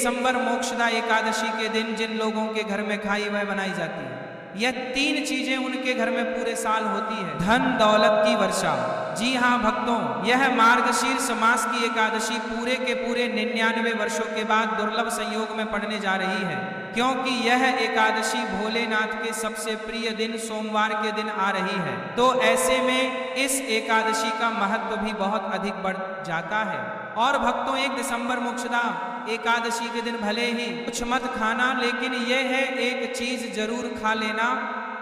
दिसंबर मोक्षदा एकादशी के दिन जिन लोगों के घर में खाई वह बनाई जाती है, यह 3 चीजें उनके घर में पूरे साल होती है। धन दौलत की वर्षा। जी हाँ भक्तों, यह मार्गशीर्ष मास की एकादशी पूरे के पूरे 99 वर्षों के बाद दुर्लभ संयोग में पड़ने जा रही है, क्योंकि यह एकादशी भोलेनाथ के सबसे प्रिय दिन सोमवार के दिन आ रही है। तो ऐसे में इस एकादशी का महत्व भी बहुत अधिक बढ़ जाता है। और भक्तों, 1 दिसंबर मोक्षदा एकादशी के दिन भले ही कुछ मत खाना, लेकिन यह है एक चीज जरूर खा लेना।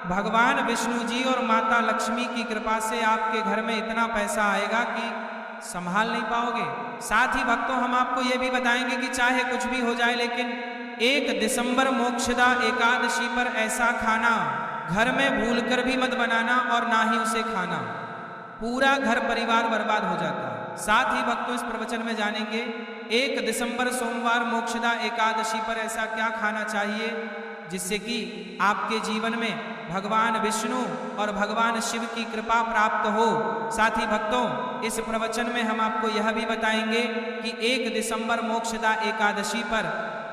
भगवान विष्णु जी और माता लक्ष्मी की कृपा से आपके घर में इतना पैसा आएगा कि संभाल नहीं पाओगे। साथ ही भक्तों, हम आपको यह भी बताएंगे कि चाहे कुछ भी हो जाए, लेकिन 1 दिसंबर मोक्षदा एकादशी पर ऐसा खाना घर में भूलकर भी मत बनाना और ना ही उसे खाना, पूरा घर परिवार बर्बाद हो जाता है। साथ ही भक्तों, इस प्रवचन में जानेंगे 1 दिसंबर सोमवार मोक्षदा एकादशी पर ऐसा क्या खाना चाहिए जिससे कि आपके जीवन में भगवान विष्णु और भगवान शिव की कृपा प्राप्त हो। साथ ही भक्तों, इस प्रवचन में हम आपको यह भी बताएंगे कि 1 दिसंबर मोक्षदा एकादशी पर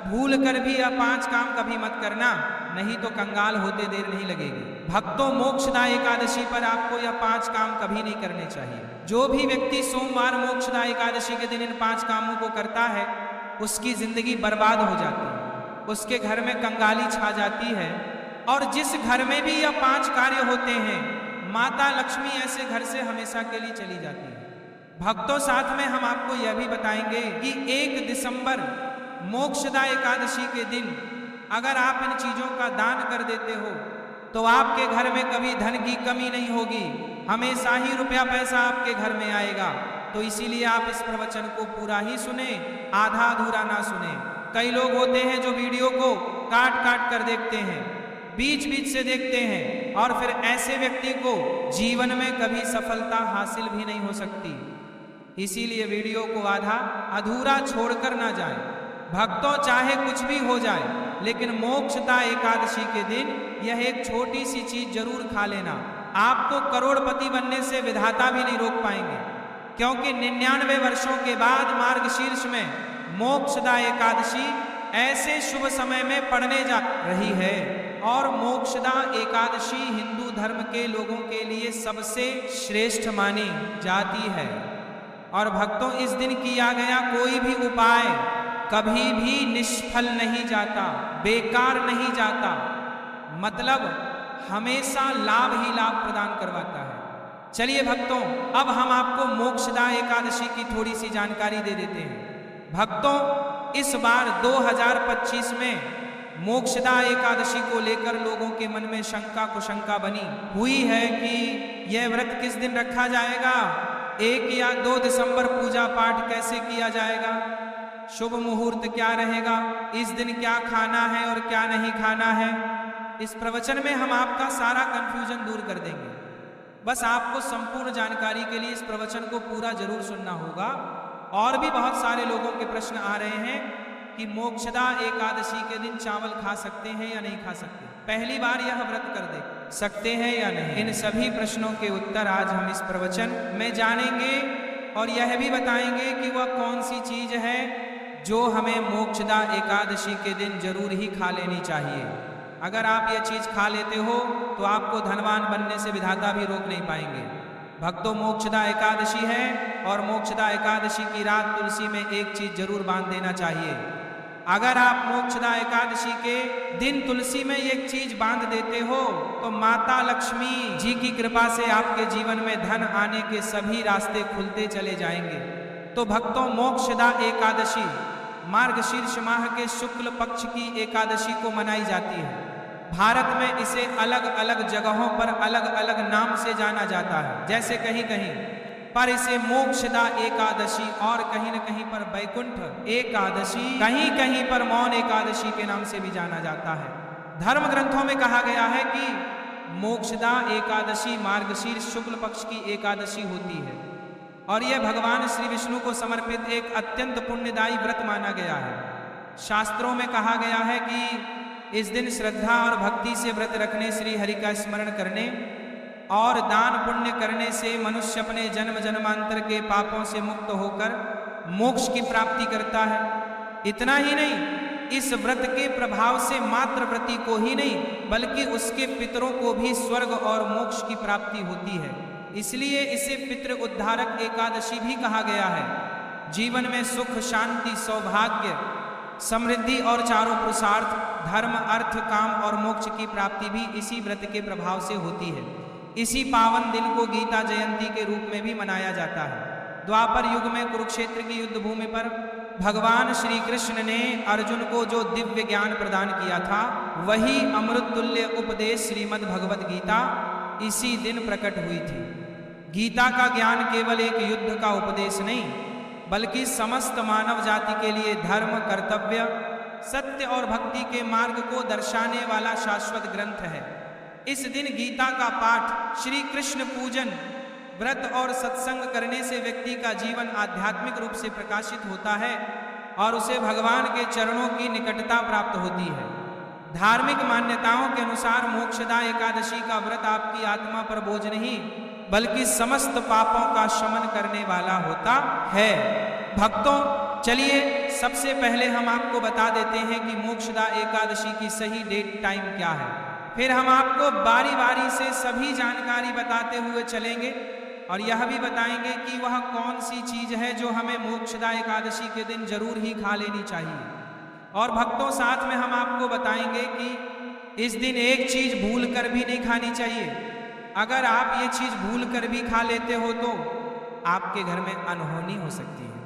भूल कर भी यह 5 काम कभी मत करना, नहीं तो कंगाल होते देर नहीं लगेगी। भक्तों, मोक्षदा एकादशी पर आपको यह 5 काम कभी नहीं करने चाहिए। जो भी व्यक्ति सोमवार मोक्षदा एकादशी के दिन इन 5 कामों को करता है, उसकी जिंदगी बर्बाद हो जाती है, उसके घर में कंगाली छा जाती है। और जिस घर में भी यह 5 कार्य होते हैं, माता लक्ष्मी ऐसे घर से हमेशा के लिए चली जाती है। भक्तों, साथ में हम आपको यह भी बताएंगे कि 1 दिसंबर मोक्षदा एकादशी के दिन अगर आप इन चीजों का दान कर देते हो तो आपके घर में कभी धन की कमी नहीं होगी, हमेशा ही रुपया पैसा आपके घर में आएगा। तो इसीलिए आप इस प्रवचन को पूरा ही सुने, आधा अधूरा ना सुने। कई लोग होते हैं जो वीडियो को काट काट कर देखते हैं, बीच बीच से देखते हैं, और फिर ऐसे व्यक्ति को जीवन में कभी सफलता हासिल भी नहीं हो सकती। इसीलिए वीडियो को आधा अधूरा छोड़कर ना जाए। भक्तों, चाहे कुछ भी हो जाए, लेकिन मोक्षदा एकादशी के दिन यह एक छोटी सी चीज जरूर खा लेना। आपको करोड़पति बनने से विधाता भी नहीं रोक पाएंगे, क्योंकि 99 वर्षों के बाद मार्गशीर्ष में मोक्षदा एकादशी ऐसे शुभ समय में पड़ने जा रही है। और मोक्षदा एकादशी हिंदू धर्म के लोगों के लिए सबसे श्रेष्ठ मानी जाती है। और भक्तों, इस दिन किया गया कोई भी उपाय कभी भी निष्फल नहीं जाता, बेकार नहीं जाता, मतलब हमेशा लाभ ही लाभ प्रदान करवाता है। चलिए भक्तों, अब हम आपको मोक्षदा एकादशी की थोड़ी सी जानकारी दे देते हैं। भक्तों, इस बार 2025 में मोक्षदा एकादशी को लेकर लोगों के मन में शंका कुशंका बनी हुई है कि यह व्रत किस दिन रखा जाएगा, 1 या 2 दिसंबर पूजा पाठ कैसे किया जाएगा, शुभ मुहूर्त क्या रहेगा, इस दिन क्या खाना है और क्या नहीं खाना है। इस प्रवचन में हम आपका सारा कंफ्यूजन दूर कर देंगे। बस आपको संपूर्ण जानकारी के लिए इस प्रवचन को पूरा जरूर सुनना होगा। और भी बहुत सारे लोगों के प्रश्न आ रहे हैं कि मोक्षदा एकादशी के दिन चावल खा सकते हैं या नहीं खा सकते, पहली बार यह व्रत कर दे सकते हैं या नहीं। इन सभी प्रश्नों के उत्तर आज हम इस प्रवचन में जानेंगे और यह भी बताएंगे कि वह कौन सी चीज है जो हमें मोक्षदा एकादशी के दिन जरूर ही खा लेनी चाहिए। अगर आप यह चीज खा लेते हो तो आपको धनवान बनने से विधाता भी रोक नहीं पाएंगे। भक्तों, मोक्षदा एकादशी है और मोक्षदा एकादशी की रात तुलसी में एक चीज जरूर बांध देना चाहिए। अगर आप मोक्षदा एकादशी के दिन तुलसी में एक चीज बांध देते हो तो माता लक्ष्मी जी की कृपा से आपके जीवन में धन आने के सभी रास्ते खुलते चले जाएंगे। तो भक्तों, मोक्षदा एकादशी मार्गशीर्ष माह के शुक्ल पक्ष की एकादशी को मनाई जाती है। भारत में इसे अलग अलग जगहों पर अलग अलग नाम से जाना जाता है, जैसे कहीं कहीं पर इसे मोक्षदा एकादशी और कहीं न कहीं पर वैकुंठ एकादशी, कहीं कहीं पर मौन एकादशी के नाम से भी जाना जाता है। धर्म ग्रंथों में कहा गया है कि मोक्षदा एकादशी मार्गशीर्ष शुक्ल पक्ष की एकादशी होती है और यह भगवान श्री विष्णु को समर्पित एक अत्यंत पुण्यदायी व्रत माना गया है। शास्त्रों में कहा गया है कि इस दिन श्रद्धा और भक्ति से व्रत रखने, श्री हरि का स्मरण करने और दान पुण्य करने से मनुष्य अपने जन्म जन्मांतर के पापों से मुक्त होकर मोक्ष की प्राप्ति करता है। इतना ही नहीं, इस व्रत के प्रभाव से मात्र व्रती को ही नहीं बल्कि उसके पितरों को भी स्वर्ग और मोक्ष की प्राप्ति होती है। इसलिए इसे पितृ उद्धारक एकादशी भी कहा गया है। जीवन में सुख, शांति, सौभाग्य, समृद्धि और चारों पुरुषार्थ, धर्म, अर्थ, काम और मोक्ष की प्राप्ति भी इसी व्रत के प्रभाव से होती है। इसी पावन दिन को गीता जयंती के रूप में भी मनाया जाता है। द्वापर युग में कुरुक्षेत्र की युद्ध भूमि पर भगवान श्री कृष्ण ने अर्जुन को जो दिव्य ज्ञान प्रदान किया था, वही अमृत तुल्य उपदेश श्रीमद् भगवद गीता इसी दिन प्रकट हुई थी। गीता का ज्ञान केवल एक युद्ध का उपदेश नहीं बल्कि समस्त मानव जाति के लिए धर्म, कर्तव्य, सत्य और भक्ति के मार्ग को दर्शाने वाला शाश्वत ग्रंथ है। इस दिन गीता का पाठ, श्री कृष्ण पूजन, व्रत और सत्संग करने से व्यक्ति का जीवन आध्यात्मिक रूप से प्रकाशित होता है और उसे भगवान के चरणों की निकटता प्राप्त होती है। धार्मिक मान्यताओं के अनुसार मोक्षदा एकादशी का व्रत आपकी आत्मा पर बोझ नहीं बल्कि समस्त पापों का शमन करने वाला होता है। भक्तों, चलिए सबसे पहले हम आपको बता देते हैं कि मोक्षदा एकादशी की सही डेट टाइम क्या है। फिर हम आपको बारी बारी से सभी जानकारी बताते हुए चलेंगे और यह भी बताएंगे कि वह कौन सी चीज है जो हमें मोक्षदा एकादशी के दिन जरूर ही खा लेनी चाहिए। और भक्तों, साथ में हम आपको बताएंगे कि इस दिन एक चीज भूल कर भी नहीं खानी चाहिए। अगर आप ये चीज भूल कर भी खा लेते हो तो आपके घर में अनहोनी हो सकती है।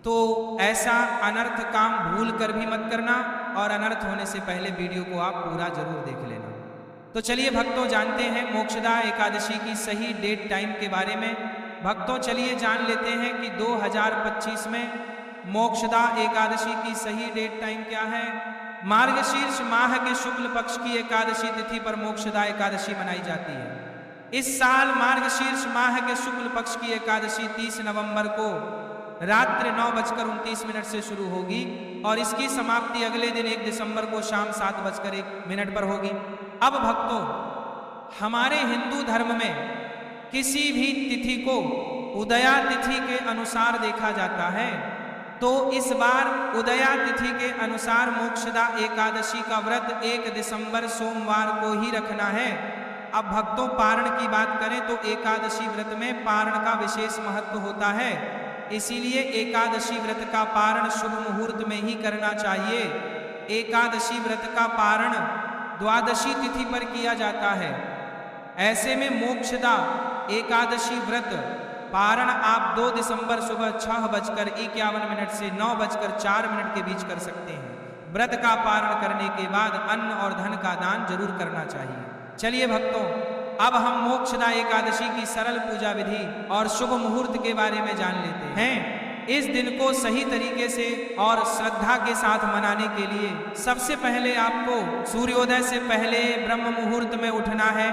तो ऐसा अनर्थ काम भूल कर भी मत करना और अनर्थ होने से पहले वीडियो को आप पूरा जरूर देख लेना। तो चलिए भक्तों, जानते हैं मोक्षदा एकादशी की सही डेट टाइम के बारे में। भक्तों, चलिए जान लेते हैं कि 2025 में मोक्षदा एकादशी की सही डेट टाइम क्या है। मार्गशीर्ष माह के शुक्ल पक्ष की एकादशी तिथि पर मोक्षदा एकादशी मनाई जाती है। इस साल मार्गशीर्ष माह के शुक्ल पक्ष की एकादशी 30 नवंबर को रात्रि 9:29 से शुरू होगी और इसकी समाप्ति अगले दिन 1 दिसंबर को शाम 7:01 पर होगी। अब भक्तों, हमारे हिंदू धर्म में किसी भी तिथि को उदया तिथि के अनुसार देखा जाता है। तो इस बार उदया तिथि के अनुसार मोक्षदा एकादशी का व्रत 1 दिसंबर सोमवार को ही रखना है। अब भक्तों, पारण की बात करें तो एकादशी व्रत में पारण का विशेष महत्व होता है। इसीलिए एकादशी व्रत का पारण शुभ मुहूर्त में ही करना चाहिए। एकादशी व्रत का पारण द्वादशी तिथि पर किया जाता है। ऐसे में मोक्षदा एकादशी व्रत पारण आप 2 दिसंबर सुबह 6:51 से 9:04 के बीच कर सकते हैं। व्रत का पारण करने के बाद अन्न और धन का दान जरूर करना चाहिए। चलिए भक्तों, अब हम मोक्षदा एकादशी की सरल पूजा विधि और शुभ मुहूर्त के बारे में जान लेते हैं। इस दिन को सही तरीके से और श्रद्धा के साथ मनाने के लिए सबसे पहले आपको सूर्योदय से पहले ब्रह्म मुहूर्त में उठना है।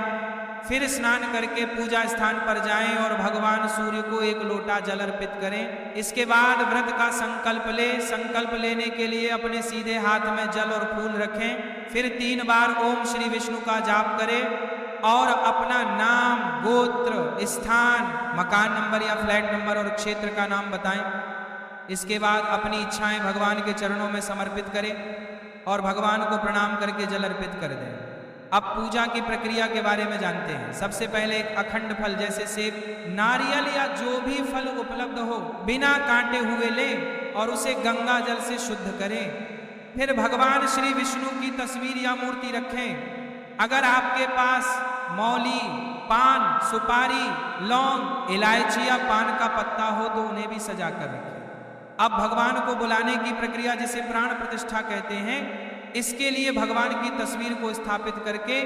फिर स्नान करके पूजा स्थान पर जाएं और भगवान सूर्य को 1 लोटा जल अर्पित करें। इसके बाद व्रत का संकल्प लें। संकल्प लेने के लिए अपने सीधे हाथ में जल और फूल रखें। फिर 3 बार ओम श्री विष्णु का जाप करें और अपना नाम, गोत्र, स्थान, मकान नंबर या फ्लैट नंबर और क्षेत्र का नाम बताएं। इसके बाद अपनी इच्छाएं भगवान के चरणों में समर्पित करें और भगवान को प्रणाम करके जल अर्पित कर दें। अब पूजा की प्रक्रिया के बारे में जानते हैं। सबसे पहले एक अखंड फल जैसे सेब, नारियल या जो भी फल उपलब्ध हो बिना काटे हुए लें और उसे गंगा जल से शुद्ध करें। फिर भगवान श्री विष्णु की तस्वीर या मूर्ति रखें। अगर आपके पास मौली, पान, सुपारी, लौंग, इलायची या पान का पत्ता हो तो उन्हें भी सजा कर रखें। अब भगवान को बुलाने की प्रक्रिया जिसे प्राण प्रतिष्ठा कहते हैं, इसके लिए भगवान की तस्वीर को स्थापित करके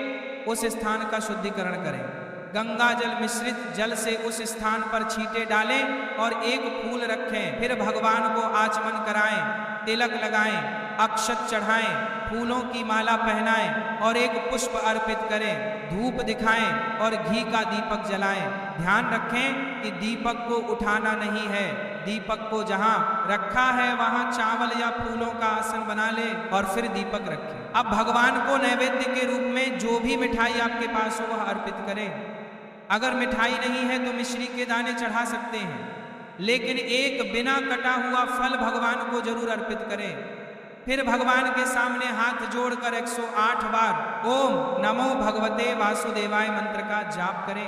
उस स्थान का शुद्धिकरण करें। गंगा जल मिश्रित जल से उस स्थान पर छींटे डालें और 1 फूल रखें। फिर भगवान को आचमन कराएं, तिलक लगाएं, अक्षत चढ़ाएं, फूलों की माला पहनाएं और 1 पुष्प अर्पित करें। धूप दिखाएं और घी का दीपक जलाएं। ध्यान रखें कि दीपक को उठाना नहीं है। दीपक को जहां रखा है वहां चावल या फूलों का आसन बना ले और फिर दीपक रखें। अब भगवान को नैवेद्य के रूप में जो भी मिठाई आपके पास हो वह अर्पित करें। अगर मिठाई नहीं है तो मिश्री के दाने चढ़ा सकते हैं, लेकिन एक बिना कटा हुआ फल भगवान को जरूर अर्पित करें। फिर भगवान के सामने हाथ जोड़कर 108 बार ओम नमो भगवते वासुदेवाय मंत्र का जाप करें।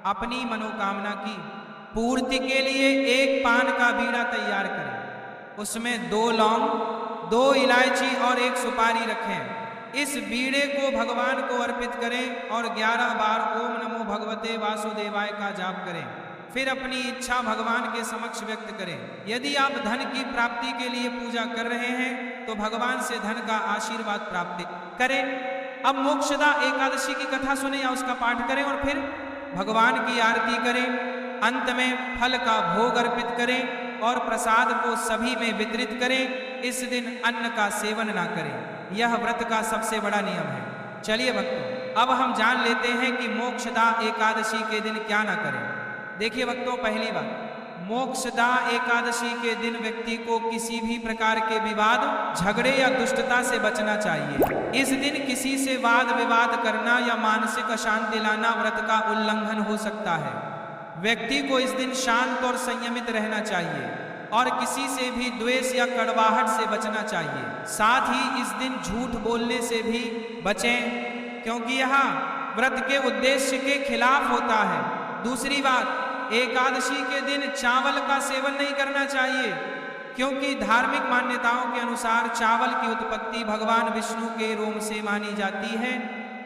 अपनी मनोकामना की पूर्ति के लिए एक पान का बीड़ा तैयार करें, उसमें 2 लौंग, 2 इलायची और 1 सुपारी रखें। इस बीड़े को भगवान को अर्पित करें और 11 बार ओम नमो भगवते वासुदेवाय का जाप करें। फिर अपनी इच्छा भगवान के समक्ष व्यक्त करें। यदि आप धन की प्राप्ति के लिए पूजा कर रहे हैं तो भगवान से धन का आशीर्वाद प्राप्त करें। अब मोक्षदा एकादशी की कथा सुने या उसका पाठ करें और फिर भगवान की आरती करें। अंत में फल का भोग अर्पित करें और प्रसाद को सभी में वितरित करें। इस दिन अन्न का सेवन ना करें, यह व्रत का सबसे बड़ा नियम है। चलिए भक्तों, अब हम जान लेते हैं कि मोक्षदा एकादशी के दिन क्या ना करें। देखिए भक्तों, पहली बात, मोक्षदा एकादशी के दिन व्यक्ति को किसी भी प्रकार के विवाद, झगड़े या दुष्टता से बचना चाहिए। इस दिन किसी से वाद विवाद करना या मानसिक अशांति लाना व्रत का उल्लंघन हो सकता है। व्यक्ति को इस दिन शांत और संयमित रहना चाहिए और किसी से भी द्वेष या कड़वाहट से बचना चाहिए। साथ ही इस दिन झूठ बोलने से भी बचें, क्योंकि यह व्रत के उद्देश्य के खिलाफ होता है। दूसरी बात, एकादशी के दिन चावल का सेवन नहीं करना चाहिए, क्योंकि धार्मिक मान्यताओं के अनुसार चावल की उत्पत्ति भगवान विष्णु के रोम से मानी जाती है।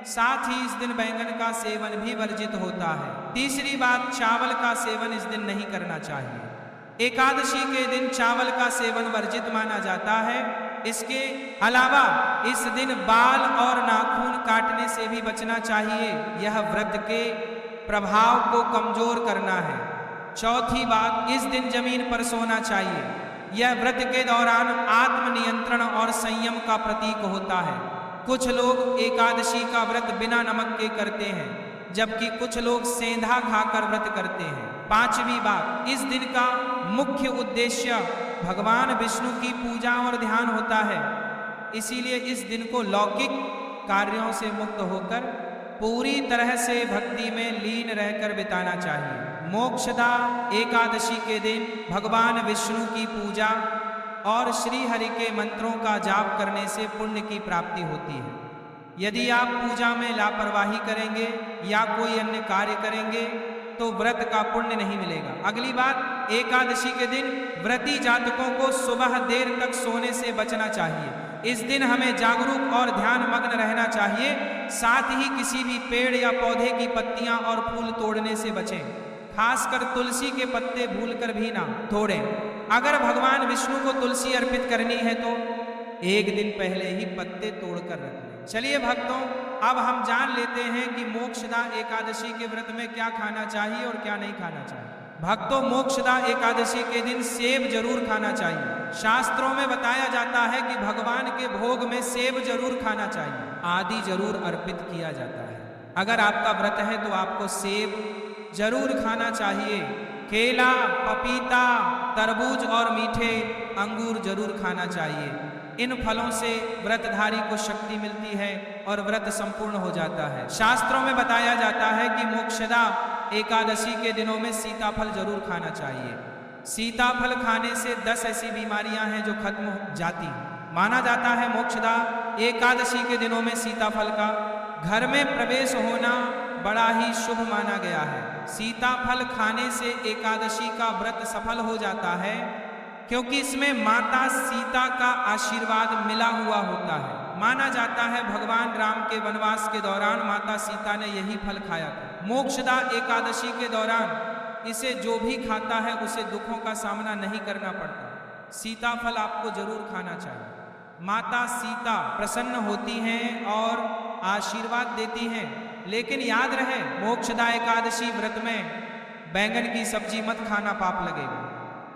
साथ ही इस दिन बैंगन का सेवन भी वर्जित होता है। तीसरी बात, चावल का सेवन इस दिन नहीं करना चाहिए। एकादशी के दिन चावल का सेवन वर्जित माना जाता है। इसके अलावा इस दिन बाल और नाखून काटने से भी बचना चाहिए, यह व्रत के प्रभाव को कमजोर करना है। चौथी बात, इस दिन जमीन पर सोना चाहिए। यह व्रत के दौरान आत्मनियंत्रण और संयम का प्रतीक होता है। कुछ लोग एकादशी का व्रत बिना नमक के करते हैं, जबकि कुछ लोग सेंधा खाकर व्रत करते हैं। पांचवी बात, इस दिन का मुख्य उद्देश्य भगवान विष्णु की पूजा और ध्यान होता है, इसीलिए इस दिन को लौकिक कार्यों से मुक्त होकर पूरी तरह से भक्ति में लीन रहकर बिताना चाहिए। मोक्षदा एकादशी के दिन भगवान विष्णु की पूजा और श्री हरि के मंत्रों का जाप करने से पुण्य की प्राप्ति होती है। यदि आप पूजा में लापरवाही करेंगे या कोई अन्य कार्य करेंगे तो व्रत का पुण्य नहीं मिलेगा। अगली बात, एकादशी के दिन व्रती जातकों को सुबह देर तक सोने से बचना चाहिए। इस दिन हमें जागरूक और ध्यान मग्न रहना चाहिए। साथ ही किसी भी पेड़ या पौधे की पत्तियां और फूल तोड़ने से बचें, खासकर तुलसी के पत्ते भूलकर भी ना तोड़ें। अगर भगवान विष्णु को तुलसी अर्पित करनी है तो एक दिन पहले ही पत्ते तोड़कर रख लें। चलिए भक्तों, अब हम जान लेते हैं कि मोक्षदा एकादशी के व्रत में क्या खाना चाहिए और क्या नहीं खाना चाहिए। भक्तों, मोक्षदा एकादशी के दिन सेब जरूर खाना चाहिए। शास्त्रों में बताया जाता है कि भगवान के भोग में सेब जरूर खाना चाहिए, आदि जरूर अर्पित किया जाता है। अगर आपका व्रत है तो आपको सेब जरूर खाना चाहिए। केला, पपीता, तरबूज और मीठे अंगूर जरूर खाना चाहिए। इन फलों से व्रतधारी को शक्ति मिलती है और व्रत संपूर्ण हो जाता है। शास्त्रों में बताया जाता है कि मोक्षदा एकादशी के दिनों में सीताफल जरूर खाना चाहिए। सीताफल खाने से 10 ऐसी बीमारियां हैं जो खत्म हो जाती हैं। माना जाता है मोक्षदा एकादशी के दिनों में सीताफल का घर में प्रवेश होना बड़ा ही शुभ माना गया है। सीताफल खाने से एकादशी का व्रत सफल हो जाता है, क्योंकि इसमें माता सीता का आशीर्वाद मिला हुआ होता है। माना जाता है भगवान राम के वनवास के दौरान माता सीता ने यही फल खाया था। मोक्षदा एकादशी के दौरान इसे जो भी खाता है उसे दुखों का सामना नहीं करना पड़ता। सीताफल आपको जरूर खाना चाहिए। माता सीता प्रसन्न होती हैं और आशीर्वाद देती हैं। लेकिन याद रहे, मोक्षदा एकादशी व्रत में बैंगन की सब्जी मत खाना, पाप लगेगा।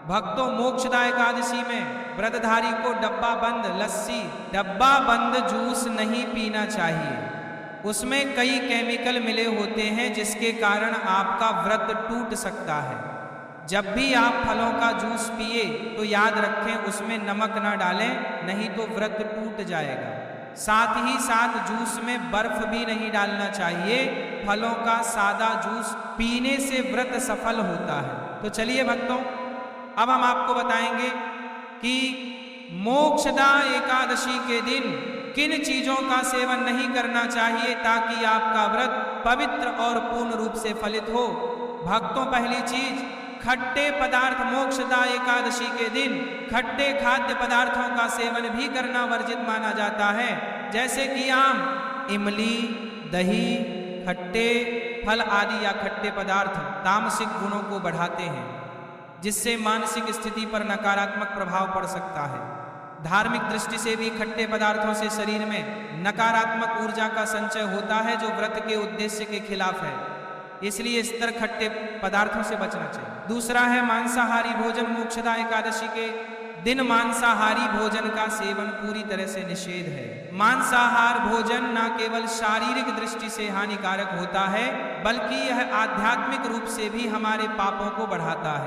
भक्तों, मोक्षदा एकादशी में व्रतधारी को डब्बा बंद लस्सी, डब्बा बंद जूस नहीं पीना चाहिए। उसमें कई केमिकल मिले होते हैं जिसके कारण आपका व्रत टूट सकता है। जब भी आप फलों का जूस पिए तो याद रखें उसमें नमक ना डालें, नहीं तो व्रत टूट जाएगा। साथ ही साथ जूस में बर्फ भी नहीं डालना चाहिए। फलों का सादा जूस पीने से व्रत सफल होता है। तो चलिए भक्तों, अब हम आपको बताएंगे कि मोक्षदा एकादशी के दिन किन चीजों का सेवन नहीं करना चाहिए ताकि आपका व्रत पवित्र और पूर्ण रूप से फलित हो। भक्तों, पहली चीज, खट्टे पदार्थ, मोक्षदा एकादशी के दिन खट्टे खाद्य पदार्थों का सेवन भी करना वर्जित माना जाता है, जैसे कि आम, इमली, दही, खट्टे फल आदि या खट्टे पदार्थ तामसिक गुणों को बढ़ाते हैं, जिससे मानसिक स्थिति पर नकारात्मक प्रभाव पड़ सकता है। धार्मिक दृष्टि से भी खट्टे पदार्थों से शरीर में नकारात्मक ऊर्जा का संचय होता है, जो व्रत के उद्देश्य के खिलाफ है, इसलिए इस तरह खट्टे पदार्थों से बचना चाहिए। दूसरा है मांसाहारी भोजन। मोक्षदा एकादशी के दिन मांसाहारी भोजन का सेवन पूरी तरह से निषेध है। मांसाहार भोजन न केवल शारीरिक दृष्टि से हानिकारक होता है, बल्कि यह आध्यात्मिक रूप से भी हमारे पापों को बढ़ाता है।